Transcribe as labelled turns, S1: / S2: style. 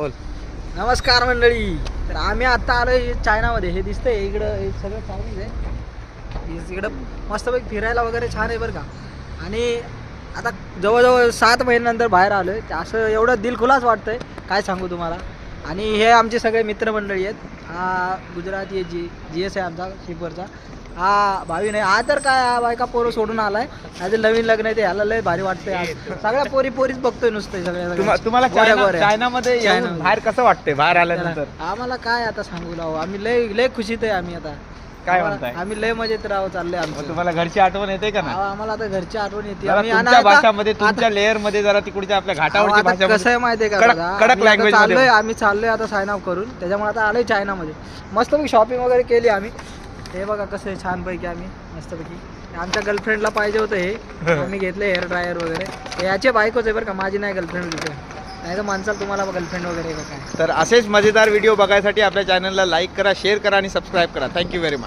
S1: बोल.
S2: नमस्कार मंडळी. तर आम्ही आता आलोय चायनामध्ये. हे दिसतंय इकडं, हे सगळं चायनीज आहे. इकडं मस्तपैकी फिरायला वगैरे छान आहे बरं का. आणि आता जवळजवळ 7 महिन्यानंतर बाहेर आलोय. असं एवढं दिलखुलास वाटतंय, काय सांगू तुम्हाला. आणि हे आमचे सगळे मित्रमंडळी आहेत. हा गुजराती GS आहे आमचा शिपवरचा. हा भावी नाही, हा तर काय, हा बायका पोरं सोडून आलाय. आज नवीन लग्न आहे, ते ह्याला लय भारी वाटतंय. आज सगळ्या पोरीच बघतोय नुसतं
S1: तुम्हाला
S2: गोऱ्या.
S1: चायनामध्ये येऊन बाहेर कसं वाटतंय बाहेर आल्यानंतर?
S2: आम्हाला काय आता सांगू लावू, आम्ही लय खुशीत आहे. आम्ही आता
S1: काय म्हणताय?
S2: आम्ही लय मजेत राहू चालले
S1: मग
S2: आमचं.
S1: तुम्हाला घरची आठवण येते का नाही?
S2: आम्हाला आता घरची आठवण येते.
S1: जरा
S2: आम्ही
S1: तुमच्या भाषामध्ये, तुमच्या लेअर मध्ये, जरा तिकडच्या आपल्या घाटावरची भाषा
S2: कसं आहे माहितीये का
S1: कडक-
S2: दादा?
S1: कडक
S2: आम्ही आता
S1: language मध्ये.
S2: चाललोय, आम्ही चाललोय आता साइन अप करून. त्याच्यामुळे आता आलोय चायनामध्ये. मस्तपैकी शॉपिंग वगैरे केली आम्ही. हे बघा कसं आहे छानपैकी आम्ही मस्तपैकी. आमच्या गर्लफ्रेंडला पाहिजे होतं हे. आम्ही घेतले हेअर ड्रायर वगैरे. हे याचे बायकोच आहे बरं का, माझी नाही गर्लफ्रेंड तिथे. नाही तर माणसाला तुम्हाला गर्लफ्रेंड वगैरे काय.
S1: तर असेच मजेदार व्हिडिओ बघायसाठी आपल्या चॅनलला लाईक करा, शेअर करा आणि सबस्क्राईब करा. Thank you very much.